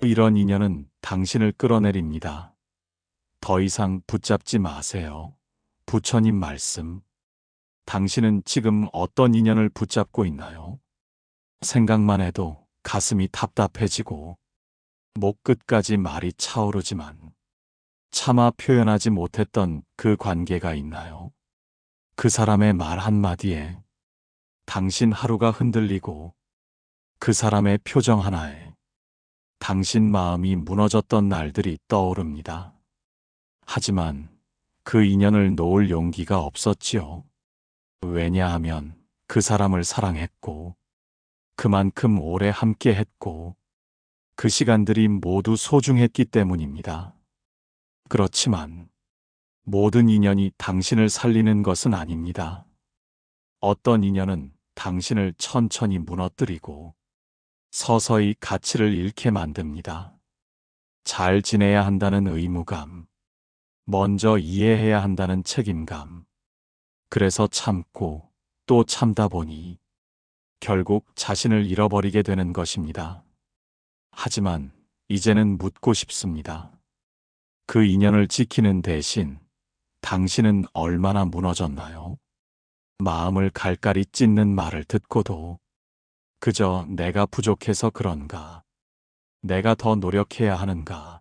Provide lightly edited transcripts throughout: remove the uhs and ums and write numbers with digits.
이런 인연은 당신을 끌어내립니다. 더 이상 붙잡지 마세요. 부처님 말씀. 당신은 지금 어떤 인연을 붙잡고 있나요? 생각만 해도 가슴이 답답해지고 목 끝까지 말이 차오르지만 차마 표현하지 못했던 그 관계가 있나요? 그 사람의 말 한마디에 당신 하루가 흔들리고 그 사람의 표정 하나에 당신 마음이 무너졌던 날들이 떠오릅니다. 하지만 그 인연을 놓을 용기가 없었지요. 왜냐하면 그 사람을 사랑했고 그만큼 오래 함께 했고 그 시간들이 모두 소중했기 때문입니다. 그렇지만 모든 인연이 당신을 살리는 것은 아닙니다. 어떤 인연은 당신을 천천히 무너뜨리고 서서히 가치를 잃게 만듭니다. 잘 지내야 한다는 의무감, 먼저 이해해야 한다는 책임감, 그래서 참고 또 참다 보니 결국 자신을 잃어버리게 되는 것입니다. 하지만 이제는 묻고 싶습니다. 그 인연을 지키는 대신 당신은 얼마나 무너졌나요? 마음을 갈갈이 찢는 말을 듣고도 그저 내가 부족해서 그런가, 내가 더 노력해야 하는가,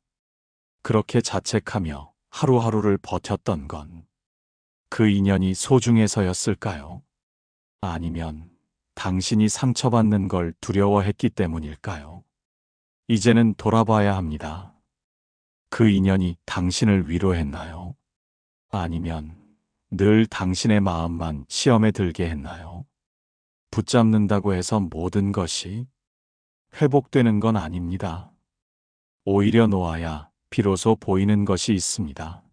그렇게 자책하며 하루하루를 버텼던 건 그 인연이 소중해서였을까요? 아니면 당신이 상처받는 걸 두려워했기 때문일까요? 이제는 돌아봐야 합니다. 그 인연이 당신을 위로했나요? 아니면 늘 당신의 마음만 시험에 들게 했나요? 붙잡는다고 해서 모든 것이 회복되는 건 아닙니다. 오히려 놓아야 비로소 보이는 것이 있습니다.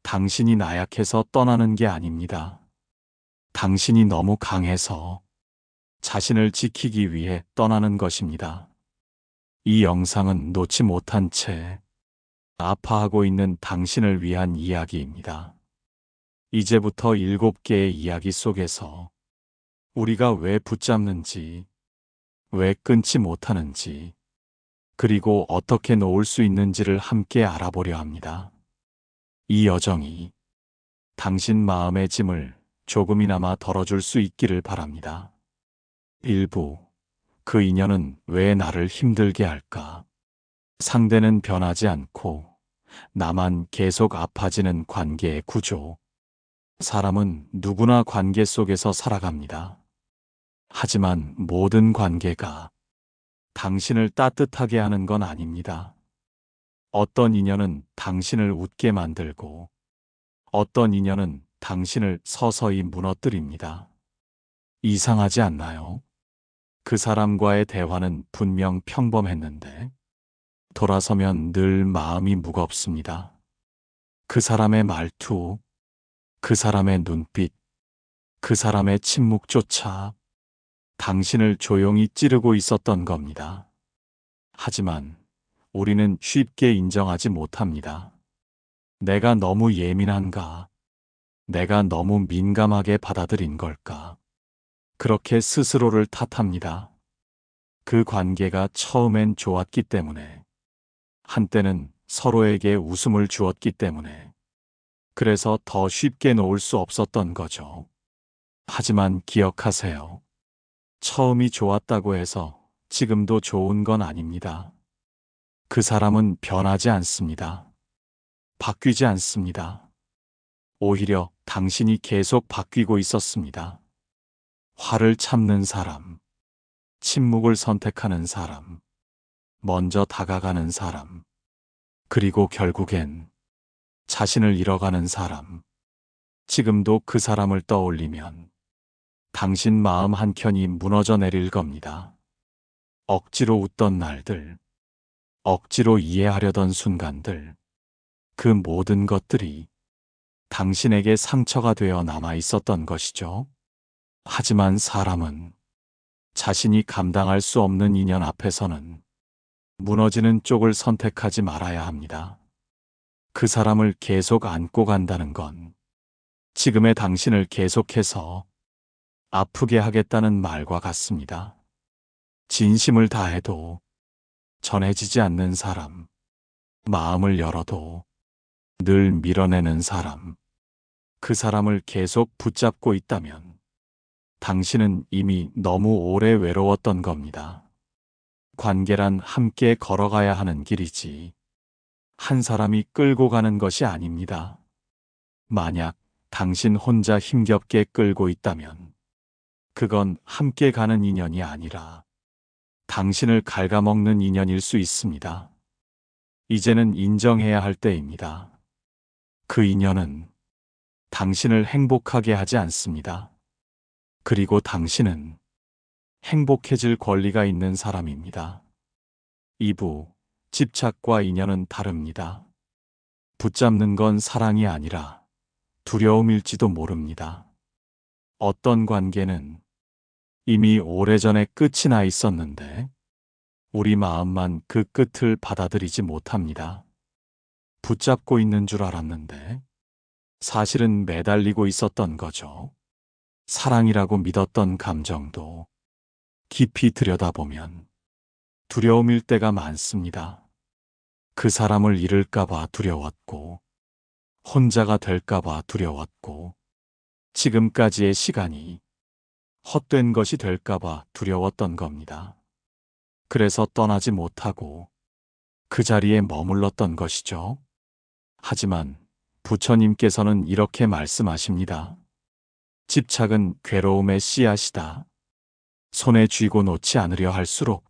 당신이 나약해서 떠나는 게 아닙니다. 당신이 너무 강해서 자신을 지키기 위해 떠나는 것입니다. 이 영상은 놓지 못한 채 아파하고 있는 당신을 위한 이야기입니다. 이제부터 7개의 이야기 속에서 우리가 왜 붙잡는지, 왜 끊지 못하는지, 그리고 어떻게 놓을 수 있는지를 함께 알아보려 합니다. 이 여정이 당신 마음의 짐을 조금이나마 덜어줄 수 있기를 바랍니다. 1부. 그 인연은 왜 나를 힘들게 할까? 상대는 변하지 않고 나만 계속 아파지는 관계의 구조. 사람은 누구나 관계 속에서 살아갑니다. 하지만 모든 관계가 당신을 따뜻하게 하는 건 아닙니다. 어떤 인연은 당신을 웃게 만들고 어떤 인연은 당신을 서서히 무너뜨립니다. 이상하지 않나요? 그 사람과의 대화는 분명 평범했는데 돌아서면 늘 마음이 무겁습니다. 그 사람의 말투, 그 사람의 눈빛, 그 사람의 침묵조차 당신을 조용히 찌르고 있었던 겁니다. 하지만 우리는 쉽게 인정하지 못합니다. 내가 너무 예민한가? 내가 너무 민감하게 받아들인 걸까? 그렇게 스스로를 탓합니다. 그 관계가 처음엔 좋았기 때문에, 한때는 서로에게 웃음을 주었기 때문에, 그래서 더 쉽게 놓을 수 없었던 거죠. 하지만 기억하세요. 처음이 좋았다고 해서 지금도 좋은 건 아닙니다. 그 사람은 변하지 않습니다. 바뀌지 않습니다. 오히려 당신이 계속 바뀌고 있었습니다. 화를 참는 사람, 침묵을 선택하는 사람, 먼저 다가가는 사람, 그리고 결국엔 자신을 잃어가는 사람. 지금도 그 사람을 떠올리면 당신 마음 한켠이 무너져 내릴 겁니다. 억지로 웃던 날들, 억지로 이해하려던 순간들, 그 모든 것들이 당신에게 상처가 되어 남아 있었던 것이죠. 하지만 사람은 자신이 감당할 수 없는 인연 앞에서는 무너지는 쪽을 선택하지 말아야 합니다. 그 사람을 계속 안고 간다는 건 지금의 당신을 계속해서 아프게 하겠다는 말과 같습니다. 진심을 다해도 전해지지 않는 사람, 마음을 열어도 늘 밀어내는 사람, 그 사람을 계속 붙잡고 있다면 당신은 이미 너무 오래 외로웠던 겁니다. 관계란 함께 걸어가야 하는 길이지 한 사람이 끌고 가는 것이 아닙니다. 만약 당신 혼자 힘겹게 끌고 있다면 그건 함께 가는 인연이 아니라 당신을 갉아먹는 인연일 수 있습니다. 이제는 인정해야 할 때입니다. 그 인연은 당신을 행복하게 하지 않습니다. 그리고 당신은 행복해질 권리가 있는 사람입니다. 2부, 집착과 인연은 다릅니다. 붙잡는 건 사랑이 아니라 두려움일지도 모릅니다. 어떤 관계는 이미 오래전에 끝이 나 있었는데 우리 마음만 그 끝을 받아들이지 못합니다. 붙잡고 있는 줄 알았는데 사실은 매달리고 있었던 거죠. 사랑이라고 믿었던 감정도 깊이 들여다보면 두려움일 때가 많습니다. 그 사람을 잃을까봐 두려웠고, 혼자가 될까봐 두려웠고, 지금까지의 시간이 헛된 것이 될까봐 두려웠던 겁니다. 그래서 떠나지 못하고 그 자리에 머물렀던 것이죠. 하지만 부처님께서는 이렇게 말씀하십니다. 집착은 괴로움의 씨앗이다. 손에 쥐고 놓지 않으려 할수록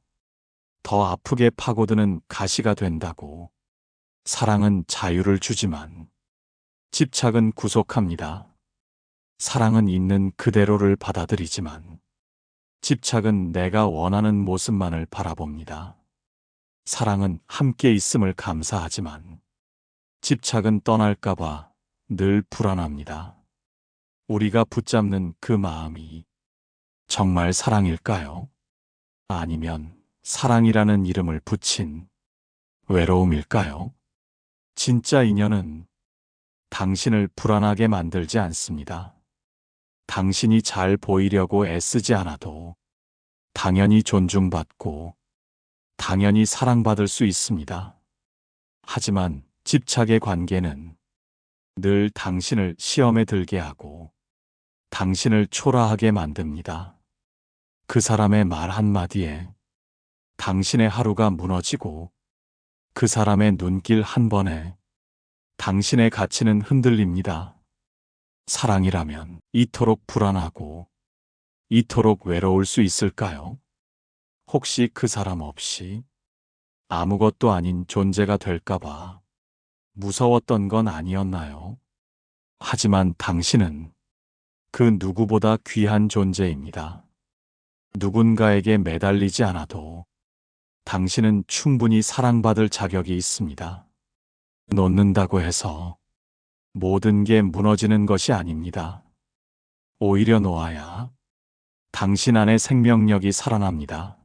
더 아프게 파고드는 가시가 된다고. 사랑은 자유를 주지만 집착은 구속합니다. 사랑은 있는 그대로를 받아들이지만 집착은 내가 원하는 모습만을 바라봅니다. 사랑은 함께 있음을 감사하지만 집착은 떠날까봐 늘 불안합니다. 우리가 붙잡는 그 마음이 정말 사랑일까요? 아니면 사랑이라는 이름을 붙인 외로움일까요? 진짜 인연은 당신을 불안하게 만들지 않습니다. 당신이 잘 보이려고 애쓰지 않아도 당연히 존중받고 당연히 사랑받을 수 있습니다. 하지만 집착의 관계는 늘 당신을 시험에 들게 하고 당신을 초라하게 만듭니다. 그 사람의 말 한마디에 당신의 하루가 무너지고 그 사람의 눈길 한 번에 당신의 가치는 흔들립니다. 사랑이라면 이토록 불안하고 이토록 외로울 수 있을까요? 혹시 그 사람 없이 아무것도 아닌 존재가 될까봐 무서웠던 건 아니었나요? 하지만 당신은 그 누구보다 귀한 존재입니다. 누군가에게 매달리지 않아도 당신은 충분히 사랑받을 자격이 있습니다. 놓는다고 해서 모든 게 무너지는 것이 아닙니다. 오히려 놓아야 당신 안에 생명력이 살아납니다.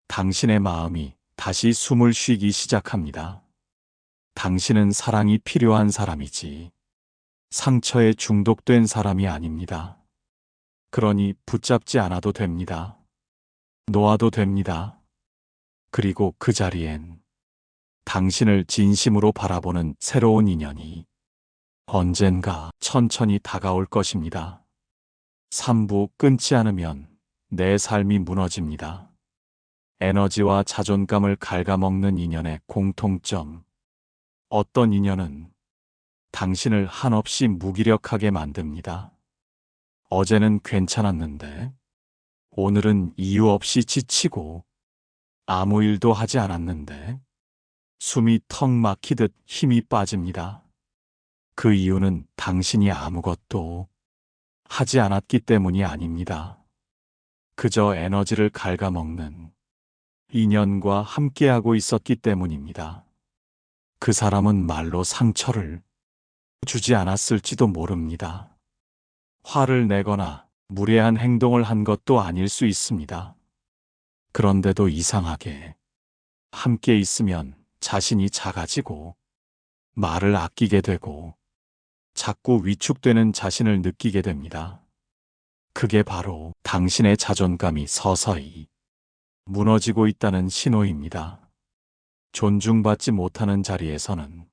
당신의 마음이 다시 숨을 쉬기 시작합니다. 당신은 사랑이 필요한 사람이지 상처에 중독된 사람이 아닙니다. 그러니 붙잡지 않아도 됩니다. 놓아도 됩니다. 그리고 그 자리엔 당신을 진심으로 바라보는 새로운 인연이 언젠가 천천히 다가올 것입니다. 3부 끊지 않으면 내 삶이 무너집니다. 에너지와 자존감을 갉아먹는 인연의 공통점. 어떤 인연은 당신을 한없이 무기력하게 만듭니다. 어제는 괜찮았는데 오늘은 이유 없이 지치고 아무 일도 하지 않았는데 숨이 턱 막히듯 힘이 빠집니다. 그 이유는 당신이 아무것도 하지 않았기 때문이 아닙니다. 그저 에너지를 갉아먹는 인연과 함께하고 있었기 때문입니다. 그 사람은 말로 상처를 주지 않았을지도 모릅니다. 화를 내거나 무례한 행동을 한 것도 아닐 수 있습니다. 그런데도 이상하게 함께 있으면 자신이 작아지고 말을 아끼게 되고 자꾸 위축되는 자신을 느끼게 됩니다. 그게 바로 당신의 자존감이 서서히 무너지고 있다는 신호입니다. 존중받지 못하는 자리에서는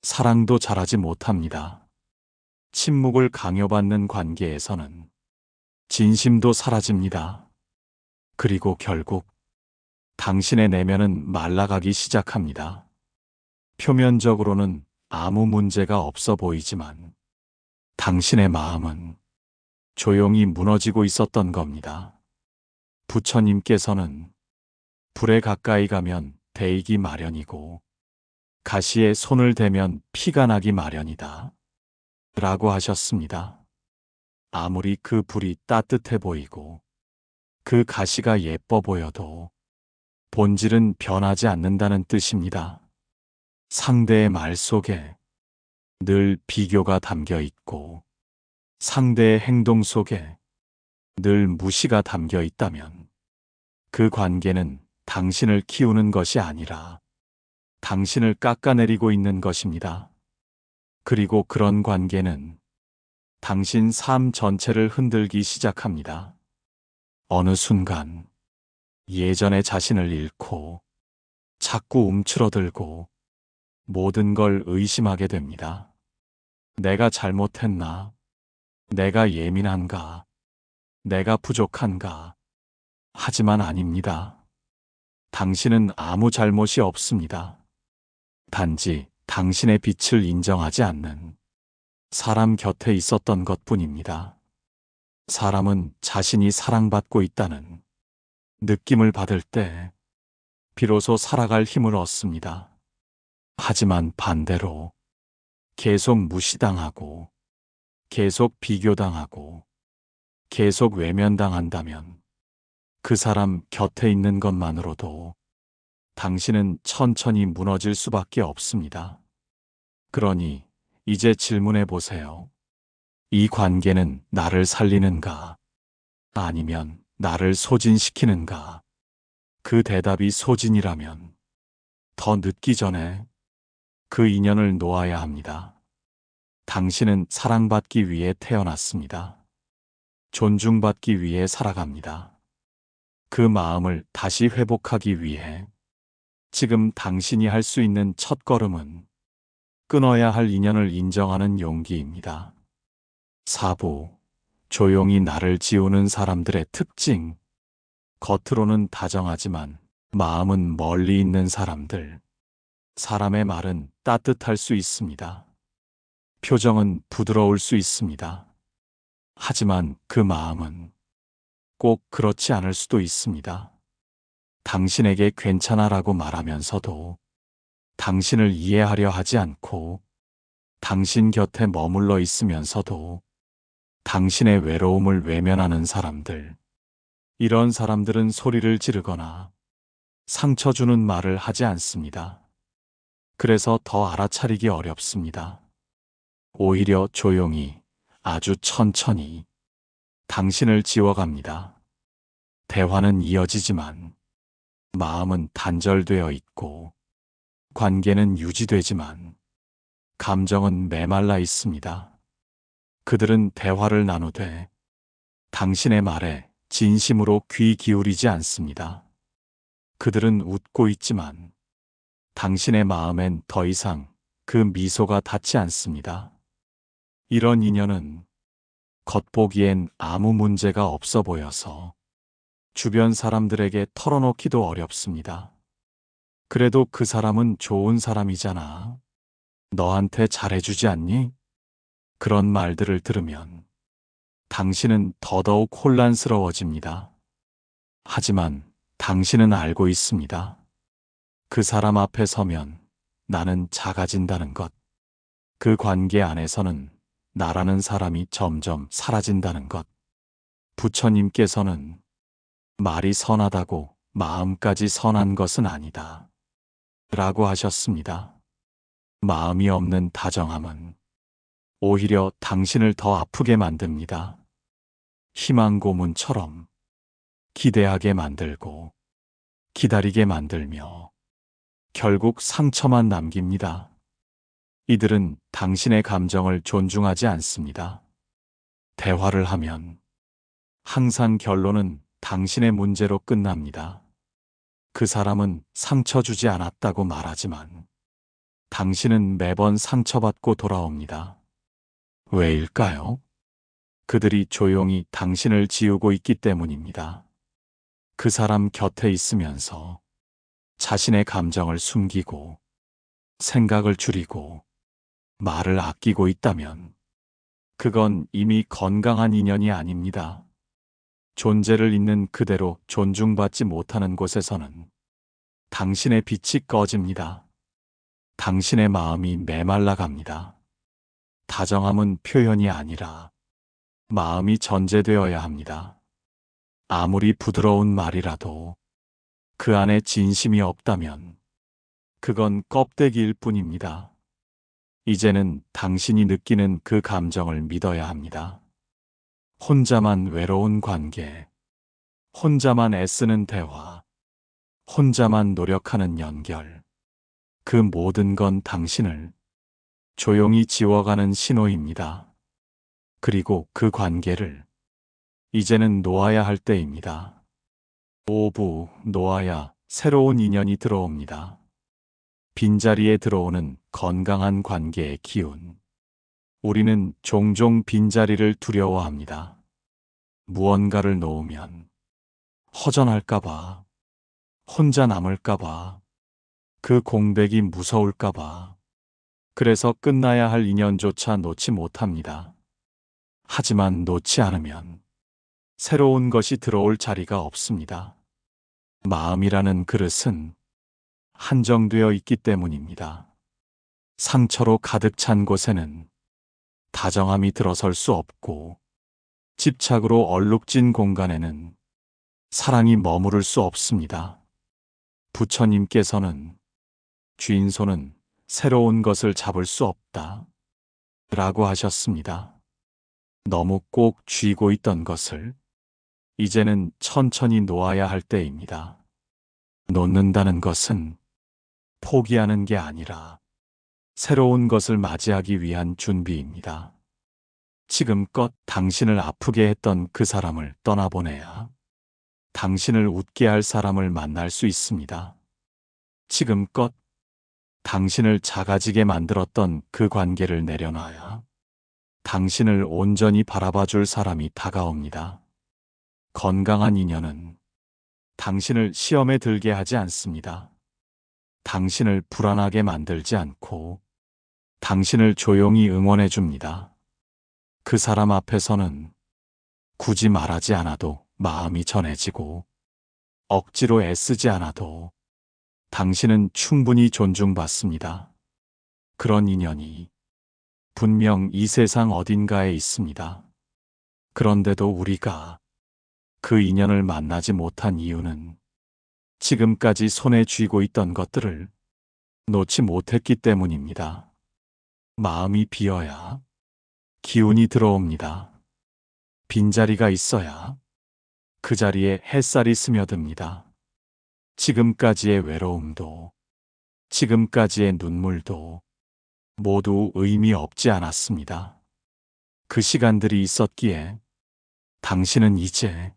사랑도 잘하지 못합니다. 침묵을 강요받는 관계에서는 진심도 사라집니다. 그리고 결국 당신의 내면은 말라가기 시작합니다. 표면적으로는 아무 문제가 없어 보이지만 당신의 마음은 조용히 무너지고 있었던 겁니다. 부처님께서는 불에 가까이 가면 데이기 마련이고 가시에 손을 대면 피가 나기 마련이다 라고 하셨습니다. 아무리 그 불이 따뜻해 보이고 그 가시가 예뻐 보여도 본질은 변하지 않는다는 뜻입니다. 상대의 말 속에 늘 비교가 담겨 있고 상대의 행동 속에 늘 무시가 담겨 있다면 그 관계는 당신을 키우는 것이 아니라 당신을 깎아내리고 있는 것입니다. 그리고 그런 관계는 당신 삶 전체를 흔들기 시작합니다. 어느 순간 예전의 자신을 잃고 자꾸 움츠러들고 모든 걸 의심하게 됩니다. 내가 잘못했나? 내가 예민한가? 내가 부족한가? 하지만 아닙니다. 당신은 아무 잘못이 없습니다. 단지 당신의 빛을 인정하지 않는 사람 곁에 있었던 것뿐입니다. 사람은 자신이 사랑받고 있다는 느낌을 받을 때 비로소 살아갈 힘을 얻습니다. 하지만 반대로 계속 무시당하고 계속 비교당하고 계속 외면당한다면 그 사람 곁에 있는 것만으로도 당신은 천천히 무너질 수밖에 없습니다. 그러니 이제 질문해 보세요. 이 관계는 나를 살리는가? 아니면 나를 소진시키는가? 그 대답이 소진이라면 더 늦기 전에 그 인연을 놓아야 합니다. 당신은 사랑받기 위해 태어났습니다. 존중받기 위해 살아갑니다. 그 마음을 다시 회복하기 위해 지금 당신이 할 수 있는 첫걸음은 끊어야 할 인연을 인정하는 용기입니다. 4부, 조용히 나를 지우는 사람들의 특징. 겉으로는 다정하지만 마음은 멀리 있는 사람들. 사람의 말은 따뜻할 수 있습니다. 표정은 부드러울 수 있습니다. 하지만 그 마음은 꼭 그렇지 않을 수도 있습니다. 당신에게 괜찮아라고 말하면서도 당신을 이해하려 하지 않고 당신 곁에 머물러 있으면서도 당신의 외로움을 외면하는 사람들. 이런 사람들은 소리를 지르거나 상처 주는 말을 하지 않습니다. 그래서 더 알아차리기 어렵습니다. 오히려 조용히, 아주 천천히 당신을 지워갑니다. 대화는 이어지지만 마음은 단절되어 있고 관계는 유지되지만 감정은 메말라 있습니다. 그들은 대화를 나누되 당신의 말에 진심으로 귀 기울이지 않습니다. 그들은 웃고 있지만 당신의 마음엔 더 이상 그 미소가 닿지 않습니다. 이런 인연은 겉보기엔 아무 문제가 없어 보여서 주변 사람들에게 털어놓기도 어렵습니다. 그래도 그 사람은 좋은 사람이잖아. 너한테 잘해주지 않니? 그런 말들을 들으면 당신은 더더욱 혼란스러워집니다. 하지만 당신은 알고 있습니다. 그 사람 앞에 서면 나는 작아진다는 것. 그 관계 안에서는 나라는 사람이 점점 사라진다는 것. 부처님께서는 말이 선하다고 마음까지 선한 것은 아니다 라고 하셨습니다. 마음이 없는 다정함은 오히려 당신을 더 아프게 만듭니다. 희망 고문처럼 기대하게 만들고 기다리게 만들며 결국 상처만 남깁니다. 이들은 당신의 감정을 존중하지 않습니다. 대화를 하면 항상 결론은 당신의 문제로 끝납니다. 그 사람은 상처 주지 않았다고 말하지만 당신은 매번 상처받고 돌아옵니다. 왜일까요? 그들이 조용히 당신을 지우고 있기 때문입니다. 그 사람 곁에 있으면서 자신의 감정을 숨기고 생각을 줄이고 말을 아끼고 있다면 그건 이미 건강한 인연이 아닙니다. 존재를 있는 그대로 존중받지 못하는 곳에서는 당신의 빛이 꺼집니다. 당신의 마음이 메말라 갑니다. 다정함은 표현이 아니라 마음이 전제되어야 합니다. 아무리 부드러운 말이라도 그 안에 진심이 없다면 그건 껍데기일 뿐입니다. 이제는 당신이 느끼는 그 감정을 믿어야 합니다. 혼자만 외로운 관계, 혼자만 애쓰는 대화, 혼자만 노력하는 연결. 그 모든 건 당신을 조용히 지워가는 신호입니다. 그리고 그 관계를 이제는 놓아야 할 때입니다. 오부, 놓아야 새로운 인연이 들어옵니다. 빈자리에 들어오는 건강한 관계의 기운. 우리는 종종 빈자리를 두려워합니다. 무언가를 놓으면 허전할까봐, 혼자 남을까봐, 그 공백이 무서울까봐. 그래서 끝나야 할 인연조차 놓지 못합니다. 하지만 놓지 않으면 새로운 것이 들어올 자리가 없습니다. 마음이라는 그릇은 한정되어 있기 때문입니다. 상처로 가득 찬 곳에는 다정함이 들어설 수 없고, 집착으로 얼룩진 공간에는 사랑이 머무를 수 없습니다. 부처님께서는 쥐인손은 새로운 것을 잡을 수 없다 라고 하셨습니다. 너무 꼭 쥐고 있던 것을 이제는 천천히 놓아야 할 때입니다. 놓는다는 것은 포기하는 게 아니라 새로운 것을 맞이하기 위한 준비입니다. 지금껏 당신을 아프게 했던 그 사람을 떠나보내야 당신을 웃게 할 사람을 만날 수 있습니다. 지금껏 당신을 작아지게 만들었던 그 관계를 내려놔야 당신을 온전히 바라봐 줄 사람이 다가옵니다. 건강한 인연은 당신을 시험에 들게 하지 않습니다. 당신을 불안하게 만들지 않고 당신을 조용히 응원해 줍니다. 그 사람 앞에서는 굳이 말하지 않아도 마음이 전해지고 억지로 애쓰지 않아도 당신은 충분히 존중받습니다. 그런 인연이 분명 이 세상 어딘가에 있습니다. 그런데도 우리가 그 인연을 만나지 못한 이유는 지금까지 손에 쥐고 있던 것들을 놓지 못했기 때문입니다. 마음이 비어야 기운이 들어옵니다. 빈자리가 있어야 그 자리에 햇살이 스며듭니다. 지금까지의 외로움도, 지금까지의 눈물도 모두 의미 없지 않았습니다. 그 시간들이 있었기에 당신은 이제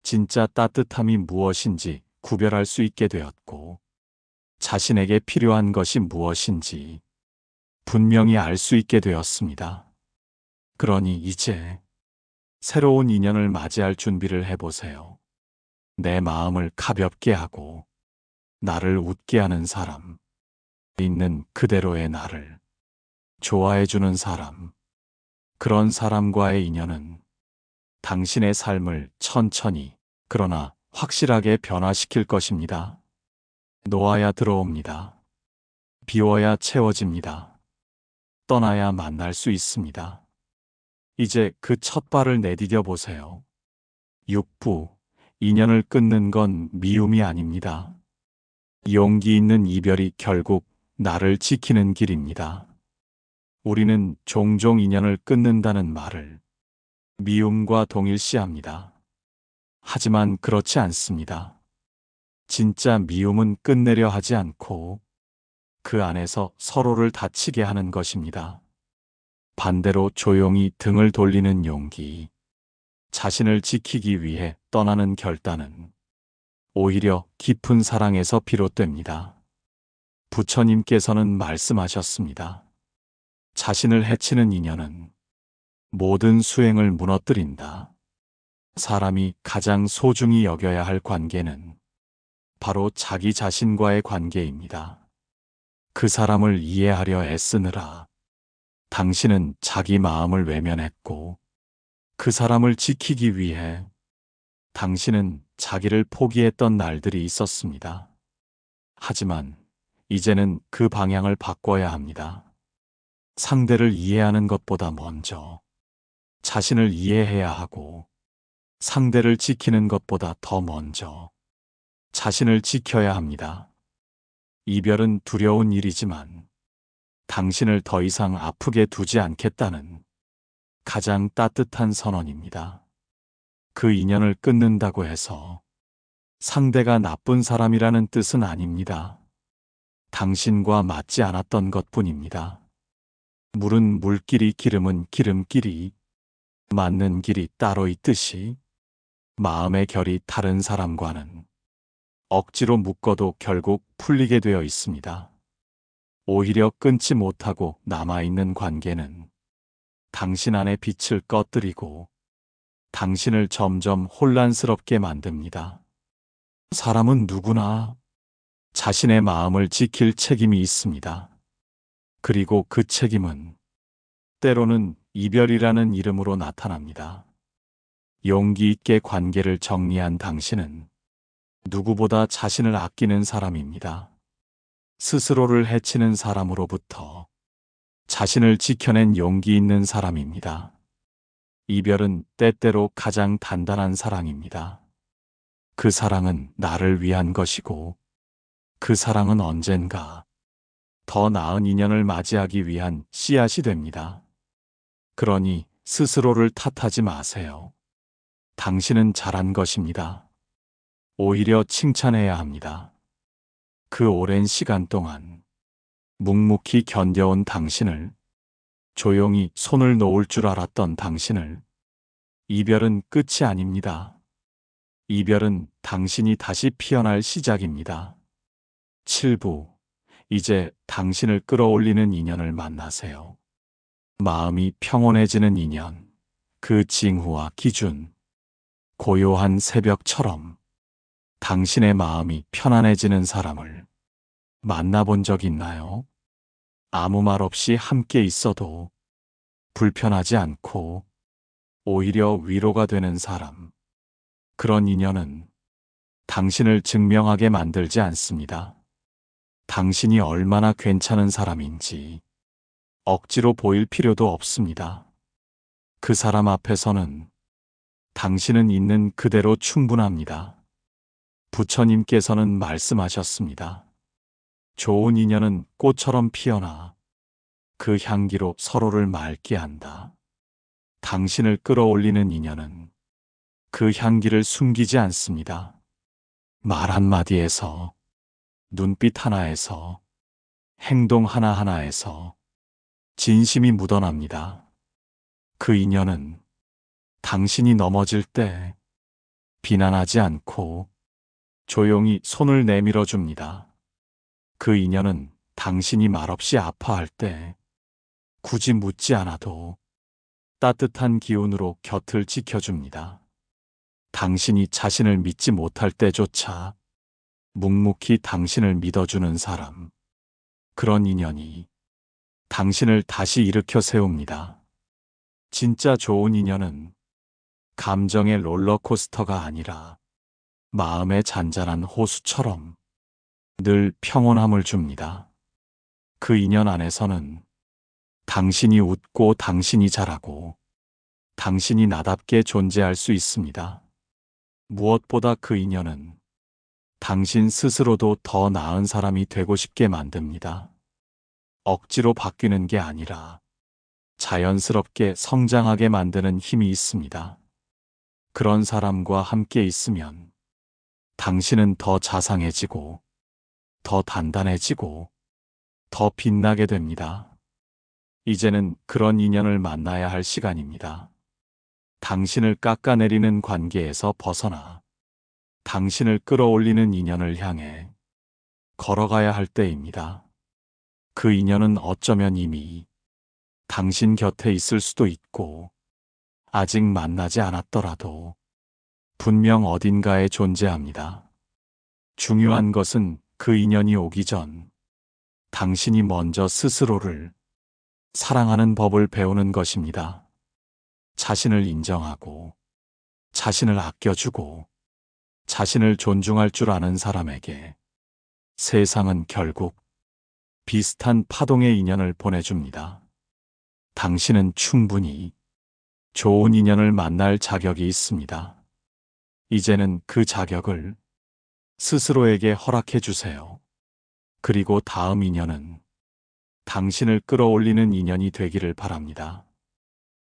진짜 따뜻함이 무엇인지 구별할 수 있게 되었고, 자신에게 필요한 것이 무엇인지 분명히 알 수 있게 되었습니다. 그러니 이제 새로운 인연을 맞이할 준비를 해보세요. 내 마음을 가볍게 하고 나를 웃게 하는 사람, 있는 그대로의 나를 좋아해주는 사람, 그런 사람과의 인연은 당신의 삶을 천천히 그러나 확실하게 변화시킬 것입니다. 놓아야 들어옵니다. 비워야 채워집니다. 떠나야 만날 수 있습니다. 이제 그 첫 발을 내디뎌 보세요. 6부, 인연을 끊는 건 미움이 아닙니다. 용기 있는 이별이 결국 나를 지키는 길입니다. 우리는 종종 인연을 끊는다는 말을 미움과 동일시합니다. 하지만 그렇지 않습니다. 진짜 미움은 끝내려 하지 않고 그 안에서 서로를 다치게 하는 것입니다. 반대로 조용히 등을 돌리는 용기, 자신을 지키기 위해 떠나는 결단은 오히려 깊은 사랑에서 비롯됩니다. 부처님께서는 말씀하셨습니다. 자신을 해치는 인연은 모든 수행을 무너뜨린다. 사람이 가장 소중히 여겨야 할 관계는 바로 자기 자신과의 관계입니다. 그 사람을 이해하려 애쓰느라 당신은 자기 마음을 외면했고, 그 사람을 지키기 위해 당신은 자기를 포기했던 날들이 있었습니다. 하지만 이제는 그 방향을 바꿔야 합니다. 상대를 이해하는 것보다 먼저 자신을 이해해야 하고, 상대를 지키는 것보다 더 먼저 자신을 지켜야 합니다. 이별은 두려운 일이지만 당신을 더 이상 아프게 두지 않겠다는 가장 따뜻한 선언입니다. 그 인연을 끊는다고 해서 상대가 나쁜 사람이라는 뜻은 아닙니다. 당신과 맞지 않았던 것뿐입니다. 물은 물끼리, 기름은 기름끼리, 맞는 길이 따로 있듯이 마음의 결이 다른 사람과는 억지로 묶어도 결국 풀리게 되어 있습니다. 오히려 끊지 못하고 남아있는 관계는 당신 안의 빛을 꺼뜨리고 당신을 점점 혼란스럽게 만듭니다. 사람은 누구나 자신의 마음을 지킬 책임이 있습니다. 그리고 그 책임은 때로는 이별이라는 이름으로 나타납니다. 용기 있게 관계를 정리한 당신은 누구보다 자신을 아끼는 사람입니다. 스스로를 해치는 사람으로부터 자신을 지켜낸 용기 있는 사람입니다. 이별은 때때로 가장 단단한 사랑입니다. 그 사랑은 나를 위한 것이고, 그 사랑은 언젠가 더 나은 인연을 맞이하기 위한 씨앗이 됩니다. 그러니 스스로를 탓하지 마세요. 당신은 잘한 것입니다. 오히려 칭찬해야 합니다. 그 오랜 시간 동안 묵묵히 견뎌온 당신을, 조용히 손을 놓을 줄 알았던 당신을, 이별은 끝이 아닙니다. 이별은 당신이 다시 피어날 시작입니다. 7부, 이제 당신을 끌어올리는 인연을 만나세요. 마음이 평온해지는 인연, 그 징후와 기준, 고요한 새벽처럼 당신의 마음이 편안해지는 사람을 만나본 적 있나요? 아무 말 없이 함께 있어도 불편하지 않고 오히려 위로가 되는 사람. 그런 인연은 당신을 증명하게 만들지 않습니다. 당신이 얼마나 괜찮은 사람인지 억지로 보일 필요도 없습니다. 그 사람 앞에서는 당신은 있는 그대로 충분합니다. 부처님께서는 말씀하셨습니다. 좋은 인연은 꽃처럼 피어나 그 향기로 서로를 맑게 한다. 당신을 끌어올리는 인연은 그 향기를 숨기지 않습니다. 말 한마디에서, 눈빛 하나에서, 행동 하나하나에서 진심이 묻어납니다. 그 인연은 당신이 넘어질 때 비난하지 않고 조용히 손을 내밀어 줍니다. 그 인연은 당신이 말없이 아파할 때 굳이 묻지 않아도 따뜻한 기운으로 곁을 지켜줍니다. 당신이 자신을 믿지 못할 때조차 묵묵히 당신을 믿어주는 사람. 그런 인연이 당신을 다시 일으켜 세웁니다. 진짜 좋은 인연은 감정의 롤러코스터가 아니라 마음의 잔잔한 호수처럼 늘 평온함을 줍니다. 그 인연 안에서는 당신이 웃고 당신이 잘하고 당신이 나답게 존재할 수 있습니다. 무엇보다 그 인연은 당신 스스로도 더 나은 사람이 되고 싶게 만듭니다. 억지로 바뀌는 게 아니라 자연스럽게 성장하게 만드는 힘이 있습니다. 그런 사람과 함께 있으면 당신은 더 자상해지고, 더 단단해지고, 더 빛나게 됩니다. 이제는 그런 인연을 만나야 할 시간입니다. 당신을 깎아내리는 관계에서 벗어나 당신을 끌어올리는 인연을 향해 걸어가야 할 때입니다. 그 인연은 어쩌면 이미 당신 곁에 있을 수도 있고, 아직 만나지 않았더라도 분명 어딘가에 존재합니다. 중요한 것은 그 인연이 오기 전 당신이 먼저 스스로를 사랑하는 법을 배우는 것입니다. 자신을 인정하고, 자신을 아껴주고, 자신을 존중할 줄 아는 사람에게 세상은 결국 비슷한 파동의 인연을 보내줍니다. 당신은 충분히 좋은 인연을 만날 자격이 있습니다. 이제는 그 자격을 스스로에게 허락해 주세요. 그리고 다음 인연은 당신을 끌어올리는 인연이 되기를 바랍니다.